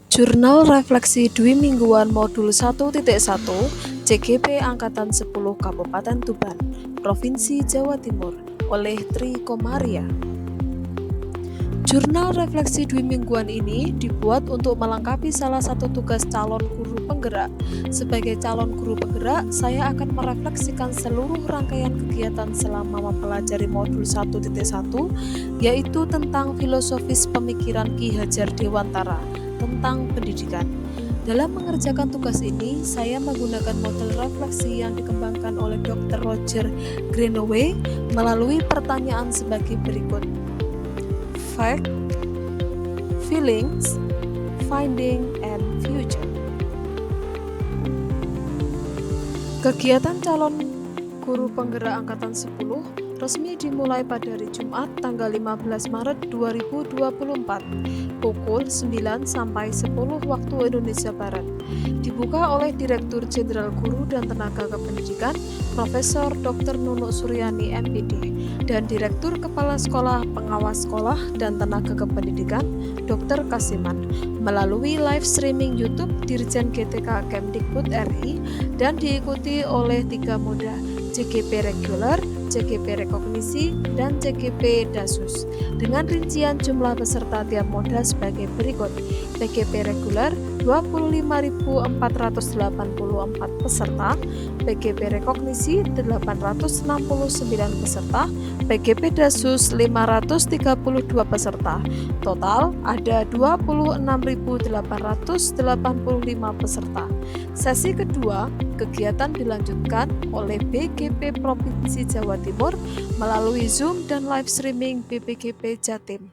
Jurnal Refleksi Dwi Mingguan Modul 1.1 CGP Angkatan 10 Kabupaten Tuban, Provinsi Jawa Timur oleh Tri Komaria. Jurnal Refleksi Dwi Mingguan ini dibuat untuk melengkapi salah satu tugas calon guru penggerak. Sebagai calon guru penggerak, saya akan merefleksikan seluruh rangkaian kegiatan selama mempelajari modul 1.1, yaitu tentang filosofis pemikiran Ki Hajar Dewantara tentang pendidikan. Dalam mengerjakan tugas ini, saya menggunakan model refleksi yang dikembangkan oleh Dr. Roger Greenaway melalui pertanyaan sebagai berikut. Fact, feelings, finding, and future. Kegiatan calon guru penggerak angkatan 10 resmi dimulai pada hari Jumat tanggal 15 Maret 2024 pukul 9 sampai 10 waktu Indonesia Barat. Dibuka oleh Direktur Jenderal Guru dan Tenaga Kependidikan Profesor Dr. Nunuk Suryani MPD dan Direktur Kepala Sekolah Pengawas Sekolah dan Tenaga Kependidikan Dr. Kasiman melalui live streaming YouTube Dirjen GTK Kemdikbud RI dan diikuti oleh 3 moda CGP reguler, CGP rekognisi, dan CGP dasus dengan rincian jumlah peserta tiap moda sebagai berikut. PGP reguler 25.484 peserta, PGP rekognisi 869 peserta, PGP dasus 532 peserta. Total ada 26.885 peserta. Sesi kedua, kegiatan dilanjutkan oleh BGP Provinsi Jawa Timur melalui Zoom dan live streaming BPGP Jatim.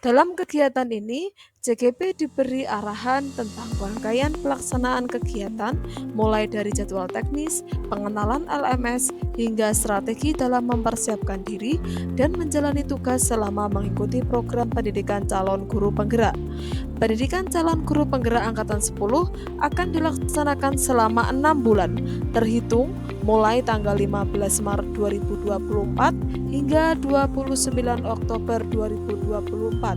Dalam kegiatan ini, CGP diberi arahan tentang rangkaian pelaksanaan kegiatan mulai dari jadwal teknis, pengenalan LMS, hingga strategi dalam mempersiapkan diri dan menjalani tugas selama mengikuti program pendidikan calon guru penggerak. Pendidikan calon guru penggerak angkatan 10 akan dilaksanakan selama 6 bulan, terhitung mulai tanggal 15 Maret 2024 hingga 29 Oktober 2024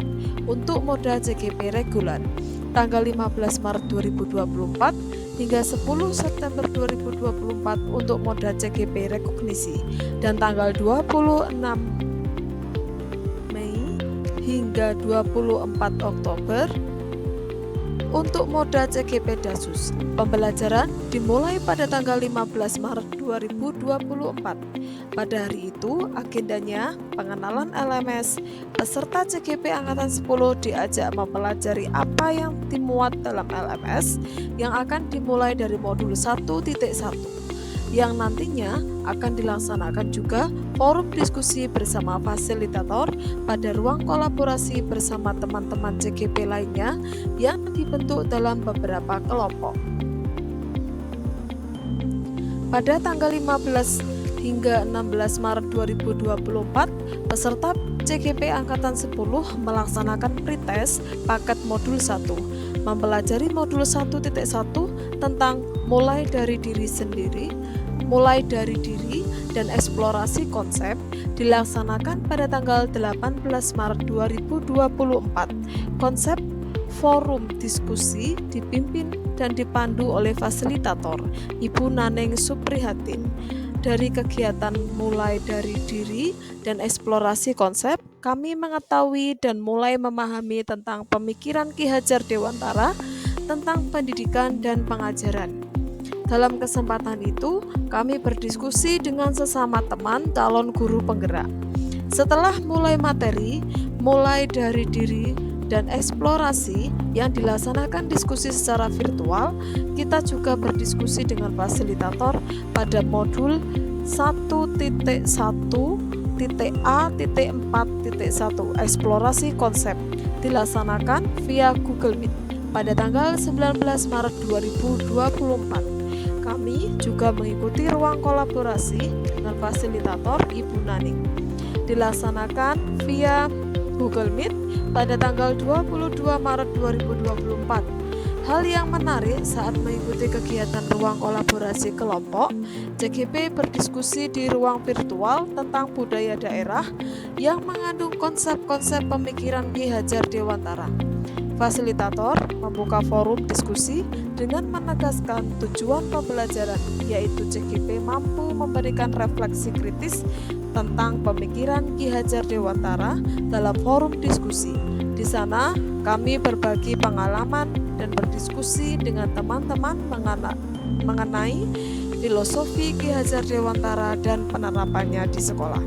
untuk moda CGP reguler, tanggal 15 Maret 2024 hingga 10 September 2024 untuk moda CGP rekognisi, dan tanggal 26 Mei hingga 24 Oktober untuk moda CGP dasus. Pembelajaran dimulai pada tanggal 15 Maret 2024. Pada hari itu, agendanya pengenalan LMS. Peserta CGP angkatan 10 diajak mempelajari apa yang dimuat dalam LMS yang akan dimulai dari modul 1.1. yang nantinya akan dilaksanakan juga forum diskusi bersama fasilitator pada ruang kolaborasi bersama teman-teman CGP lainnya yang dibentuk dalam beberapa kelompok. Pada tanggal 15 hingga 16 Maret 2024, peserta CGP Angkatan 10 melaksanakan pretest paket modul 1, mempelajari modul 1.1 tentang mulai dari diri dan eksplorasi konsep, dilaksanakan pada tanggal 18 Maret 2024. Konsep forum diskusi dipimpin dan dipandu oleh fasilitator Ibu Naneng Suprihatin. Dari kegiatan mulai dari diri dan eksplorasi konsep, kami mengetahui dan mulai memahami tentang pemikiran Ki Hajar Dewantara tentang pendidikan dan pengajaran. Dalam kesempatan itu, kami berdiskusi dengan sesama teman calon guru penggerak. Setelah mulai materi, mulai dari diri dan eksplorasi yang dilaksanakan diskusi secara virtual, kita juga berdiskusi dengan fasilitator pada modul 1.1.A.4.1 eksplorasi konsep, dilaksanakan via Google Meet pada tanggal 19 Maret 2024. Kami juga mengikuti ruang kolaborasi dengan fasilitator Ibu Naning, dilaksanakan via Google Meet pada tanggal 22 Maret 2024. Hal yang menarik saat mengikuti kegiatan ruang kolaborasi kelompok, CGP berdiskusi di ruang virtual tentang budaya daerah yang mengandung konsep-konsep pemikiran Ki Hajar Dewantara. Fasilitator membuka forum diskusi dengan menegaskan tujuan pembelajaran, yaitu CGP mampu memberikan refleksi kritis tentang pemikiran Ki Hajar Dewantara dalam forum diskusi. Di sana, kami berbagi pengalaman dan berdiskusi dengan teman-teman mengenai filosofi Ki Hajar Dewantara dan penerapannya di sekolah.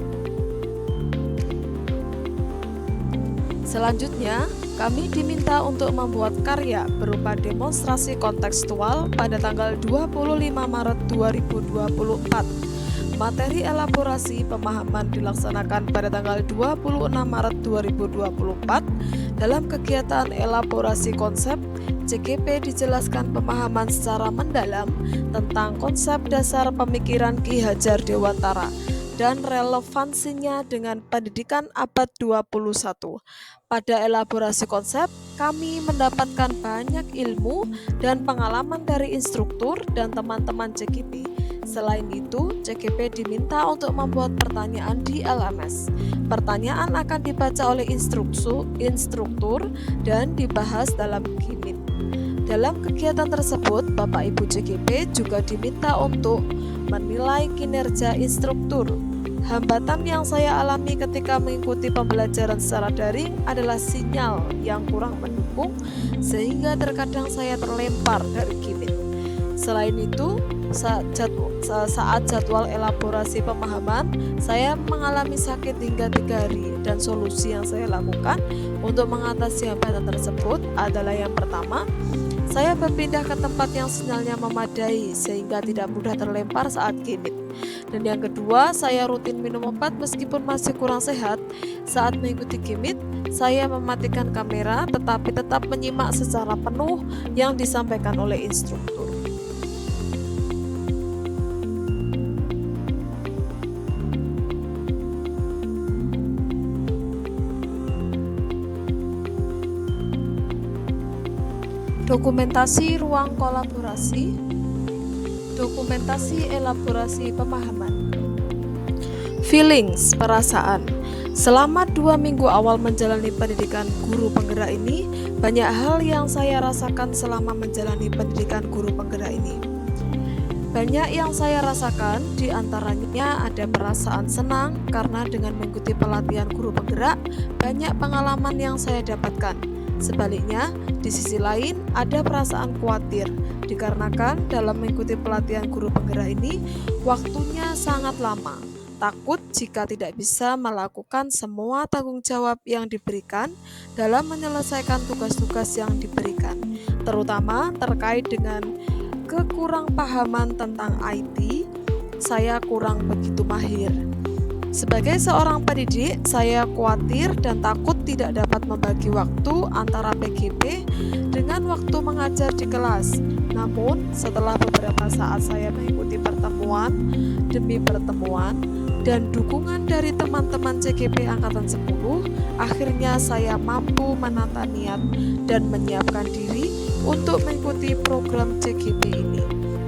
Selanjutnya, kami diminta untuk membuat karya berupa demonstrasi kontekstual pada tanggal 25 Maret 2024. Materi elaborasi pemahaman dilaksanakan pada tanggal 26 Maret 2024. Dalam kegiatan elaborasi konsep, CGP dijelaskan pemahaman secara mendalam tentang konsep dasar pemikiran Ki Hajar Dewantara dan relevansinya dengan pendidikan abad 21. Pada elaborasi konsep, kami mendapatkan banyak ilmu dan pengalaman dari instruktur dan teman-teman CGP. Selain itu, CGP diminta untuk membuat pertanyaan di LMS. Pertanyaan akan dibaca oleh instruktur dan dibahas dalam Gimit. Dalam kegiatan tersebut, Bapak Ibu CGP juga diminta untuk menilai kinerja instruktur. Hambatan yang saya alami ketika mengikuti pembelajaran secara daring adalah sinyal yang kurang mendukung, sehingga terkadang saya terlempar dari Gimit. Selain itu, saat jadwal elaborasi pemahaman, saya mengalami sakit hingga 3 hari, dan solusi yang saya lakukan untuk mengatasi hambatan tersebut adalah yang pertama, saya berpindah ke tempat yang sinyalnya memadai sehingga tidak mudah terlempar saat Gimit. Dan yang kedua, saya rutin minum obat meskipun masih kurang sehat. Saat mengikuti Gimit, saya mematikan kamera tetapi tetap menyimak secara penuh yang disampaikan oleh instruktur. Dokumentasi ruang kolaborasi, dokumentasi elaborasi pemahaman. Feelings, perasaan. Selama 2 minggu awal menjalani pendidikan guru penggerak ini, banyak hal yang saya rasakan selama menjalani pendidikan guru penggerak ini. Banyak yang saya rasakan, diantaranya ada perasaan senang karena dengan mengikuti pelatihan guru penggerak, banyak pengalaman yang saya dapatkan. Sebaliknya, di sisi lain ada perasaan khawatir dikarenakan dalam mengikuti pelatihan guru penggerak ini waktunya sangat lama. Takut jika tidak bisa melakukan semua tanggung jawab yang diberikan dalam menyelesaikan tugas-tugas yang diberikan, terutama terkait dengan kekurangpahaman tentang IT. Saya kurang begitu mahir. Sebagai seorang pendidik, saya khawatir dan takut tidak dapat membagi waktu antara PGP dengan waktu mengajar di kelas. Namun, setelah beberapa saat saya mengikuti pertemuan demi pertemuan dan dukungan dari teman-teman CGP Angkatan 10, akhirnya saya mampu menata niat dan menyiapkan diri untuk mengikuti program CGP ini.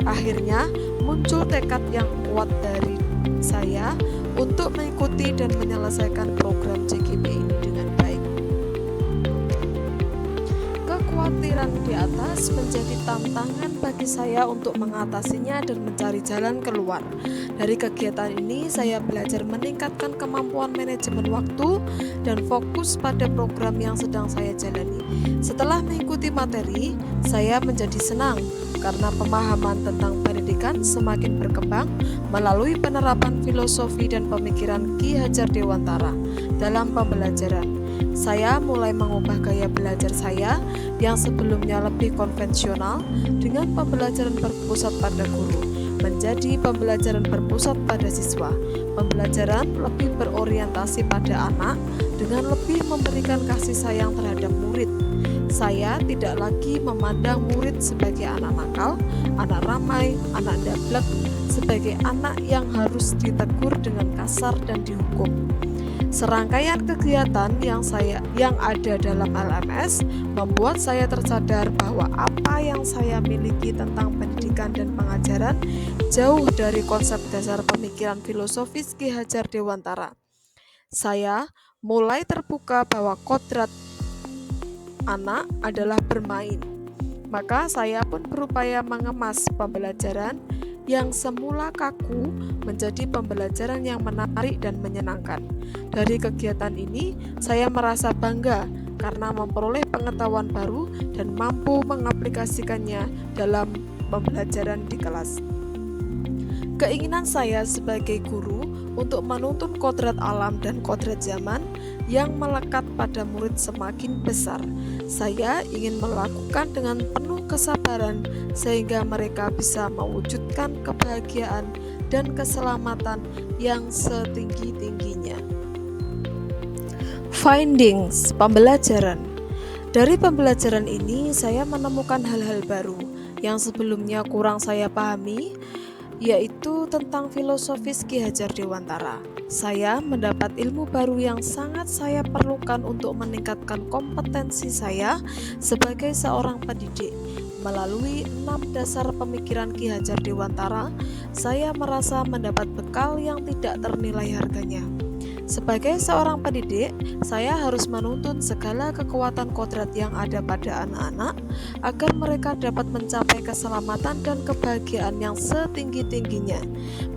Akhirnya, muncul tekad yang kuat dari saya untuk mengikuti dan menyelesaikan program CGP ini dengan baik. Kekhawatiran di atas menjadi tantangan bagi saya untuk mengatasinya dan mencari jalan keluar. Dari kegiatan ini, saya belajar meningkatkan kemampuan manajemen waktu dan fokus pada program yang sedang saya jalani. Setelah mengikuti materi, saya menjadi senang karena pemahaman tentang pendidikan semakin berkembang melalui penerapan filosofi dan pemikiran Ki Hajar Dewantara dalam pembelajaran. Saya mulai mengubah gaya belajar saya yang sebelumnya lebih konvensional dengan pembelajaran berpusat pada guru menjadi pembelajaran berpusat pada siswa. Pembelajaran lebih berorientasi pada anak dengan lebih memberikan kasih sayang terhadap murid. Saya tidak lagi memandang murid sebagai anak nakal, anak ramai, anak dablek, sebagai anak yang harus ditegur dengan kasar dan dihukum. Serangkaian kegiatan yang ada dalam LMS membuat saya tersadar bahwa apa yang saya miliki tentang pendidikan dan pengajaran jauh dari konsep dasar pemikiran filosofis Ki Hajar Dewantara. Saya mulai terbuka bahwa kodrat anak adalah bermain. Maka saya pun berupaya mengemas pembelajaran yang semula kaku menjadi pembelajaran yang menarik dan menyenangkan. Dari kegiatan ini, saya merasa bangga karena memperoleh pengetahuan baru dan mampu mengaplikasikannya dalam pembelajaran di kelas. Keinginan saya sebagai guru untuk menuntun kodrat alam dan kodrat zaman yang melekat pada murid semakin besar. Saya ingin melakukan dengan penuh kesabaran sehingga mereka bisa mewujudkan kebahagiaan dan keselamatan yang setinggi-tingginya. Findings pembelajaran. Dari pembelajaran ini saya menemukan hal-hal baru yang sebelumnya kurang saya pahami, yaitu tentang filosofis Ki Hajar Dewantara. Saya mendapat ilmu baru yang sangat saya perlukan untuk meningkatkan kompetensi saya sebagai seorang pendidik. Melalui 6 dasar pemikiran Ki Hajar Dewantara, saya merasa mendapat bekal yang tidak ternilai harganya. Sebagai seorang pendidik, saya harus menuntun segala kekuatan kodrat yang ada pada anak-anak agar mereka dapat mencapai keselamatan dan kebahagiaan yang setinggi-tingginya,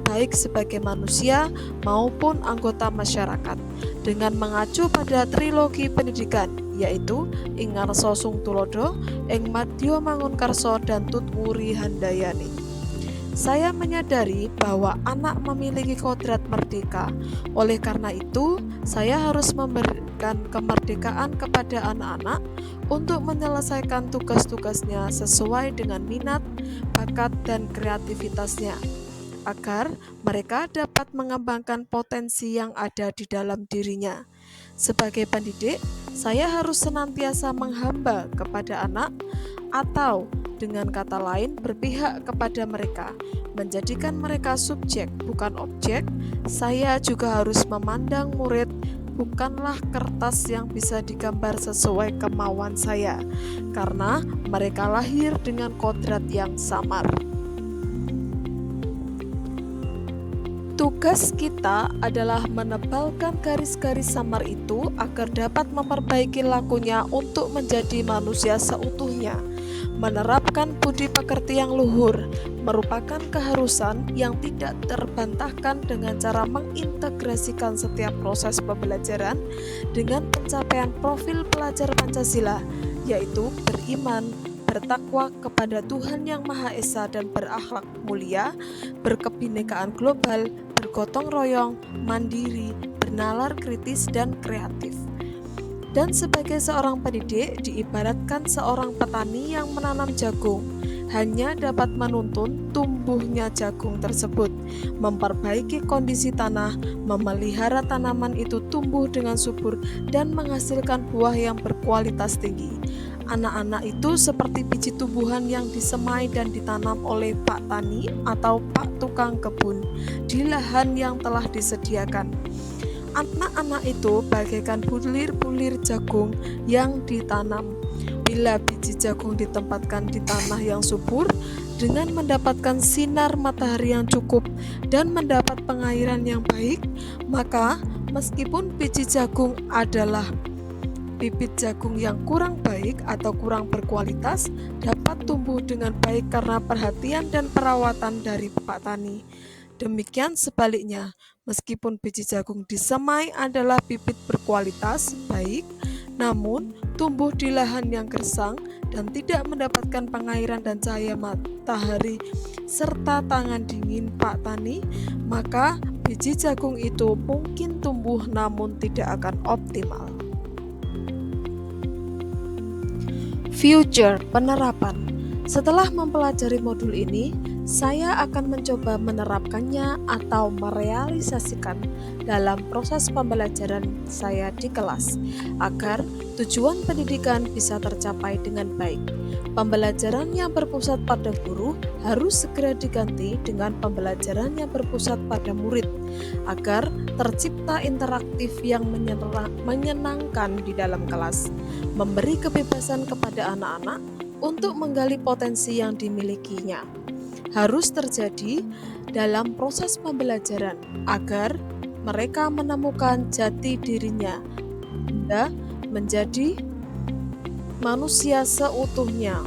baik sebagai manusia maupun anggota masyarakat, dengan mengacu pada trilogi pendidikan, yaitu Ing Ngarsa Sung Tulodo, Ing Madya Mangunkarsa, dan Tutwuri Handayani. Saya menyadari bahwa anak memiliki kodrat merdeka. Oleh karena itu, saya harus memberikan kemerdekaan kepada anak-anak untuk menyelesaikan tugas-tugasnya sesuai dengan minat, bakat, dan kreativitasnya, agar mereka dapat mengembangkan potensi yang ada di dalam dirinya. Sebagai pendidik, saya harus senantiasa menghamba kepada anak, atau dengan kata lain berpihak kepada mereka, menjadikan mereka subjek bukan objek. Saya juga harus memandang murid bukanlah kertas yang bisa digambar sesuai kemauan saya, karena mereka lahir dengan kodrat yang samar. Tugas kita adalah menebalkan garis-garis samar itu agar dapat memperbaiki lakunya untuk menjadi manusia seutuhnya. Menerapkan budi pekerti yang luhur merupakan keharusan yang tidak terbantahkan dengan cara mengintegrasikan setiap proses pembelajaran dengan pencapaian profil pelajar Pancasila, yaitu beriman, bertakwa kepada Tuhan Yang Maha Esa dan berakhlak mulia, berkebinekaan global, bergotong royong, mandiri, bernalar kritis, dan kreatif. Dan sebagai seorang pendidik, diibaratkan seorang petani yang menanam jagung, hanya dapat menuntun tumbuhnya jagung tersebut, memperbaiki kondisi tanah, memelihara tanaman itu tumbuh dengan subur, dan menghasilkan buah yang berkualitas tinggi. Anak-anak itu seperti biji tumbuhan yang disemai dan ditanam oleh Pak Tani atau Pak Tukang Kebun di lahan yang telah disediakan. Anak-anak itu bagaikan bulir-bulir jagung yang ditanam. Bila biji jagung ditempatkan di tanah yang subur dengan mendapatkan sinar matahari yang cukup dan mendapat pengairan yang baik, maka meskipun biji jagung adalah bibit jagung yang kurang baik atau kurang berkualitas, dapat tumbuh dengan baik karena perhatian dan perawatan dari Pak Tani. Demikian sebaliknya, meskipun biji jagung disemai adalah bibit berkualitas baik, namun tumbuh di lahan yang gersang dan tidak mendapatkan pengairan dan cahaya matahari serta tangan dingin Pak Tani, maka biji jagung itu mungkin tumbuh namun tidak akan optimal. Future penerapan. Setelah mempelajari modul ini, saya akan mencoba menerapkannya atau merealisasikan dalam proses pembelajaran saya di kelas, agar tujuan pendidikan bisa tercapai dengan baik. Pembelajaran yang berpusat pada guru harus segera diganti dengan pembelajaran yang berpusat pada murid, agar tercipta interaktif yang menyenangkan di dalam kelas, memberi kebebasan kepada anak-anak untuk menggali potensi yang dimilikinya. Harus terjadi dalam proses pembelajaran agar mereka menemukan jati dirinya hingga menjadi manusia seutuhnya.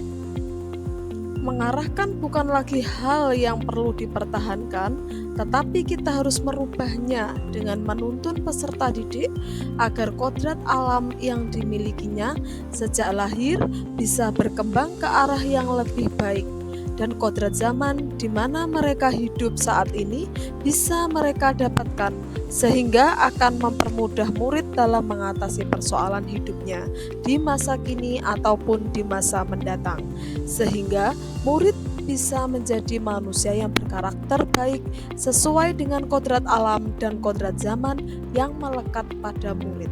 Mengarahkan bukan lagi hal yang perlu dipertahankan, tetapi kita harus merubahnya dengan menuntun peserta didik agar kodrat alam yang dimilikinya sejak lahir bisa berkembang ke arah yang lebih baik, dan kodrat zaman di mana mereka hidup saat ini bisa mereka dapatkan, sehingga akan mempermudah murid dalam mengatasi persoalan hidupnya di masa kini ataupun di masa mendatang, sehingga murid bisa menjadi manusia yang berkarakter baik sesuai dengan kodrat alam dan kodrat zaman yang melekat pada murid.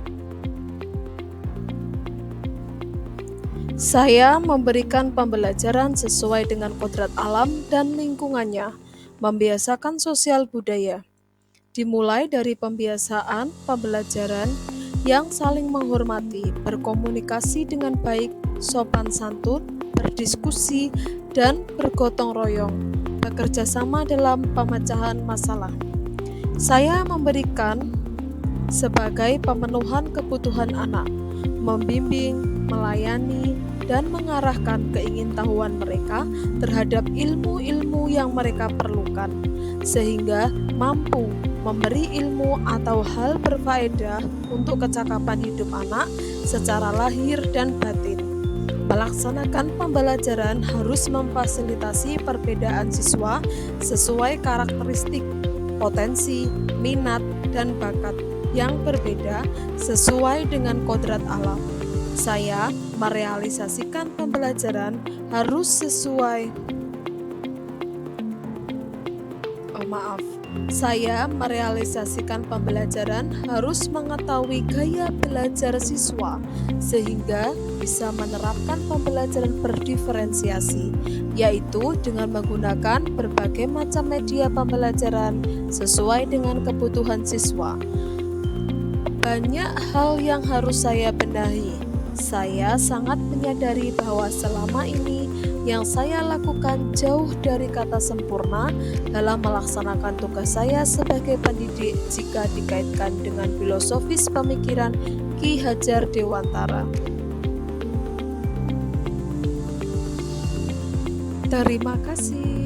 Saya memberikan pembelajaran sesuai dengan kodrat alam dan lingkungannya, membiasakan sosial budaya. Dimulai dari pembiasaan pembelajaran yang saling menghormati, berkomunikasi dengan baik, sopan santun, berdiskusi, dan bergotong royong, bekerja sama dalam pemecahan masalah. Saya memberikan sebagai pemenuhan kebutuhan anak, membimbing, melayani, dan mengarahkan keingintahuan mereka terhadap ilmu-ilmu yang mereka perlukan, sehingga mampu memberi ilmu atau hal berfaedah untuk kecakapan hidup anak secara lahir dan batin. Melaksanakan pembelajaran harus memfasilitasi perbedaan siswa sesuai karakteristik, potensi, minat, dan bakat yang berbeda sesuai dengan kodrat alam. Saya merealisasikan pembelajaran harus sesuai Saya merealisasikan pembelajaran harus mengetahui gaya belajar siswa sehingga bisa menerapkan pembelajaran berdiferensiasi, yaitu dengan menggunakan berbagai macam media pembelajaran sesuai dengan kebutuhan siswa. Banyak hal yang harus saya benahi. Saya sangat menyadari bahwa selama ini yang saya lakukan jauh dari kata sempurna dalam melaksanakan tugas saya sebagai pendidik jika dikaitkan dengan filosofis pemikiran Ki Hajar Dewantara. Terima kasih.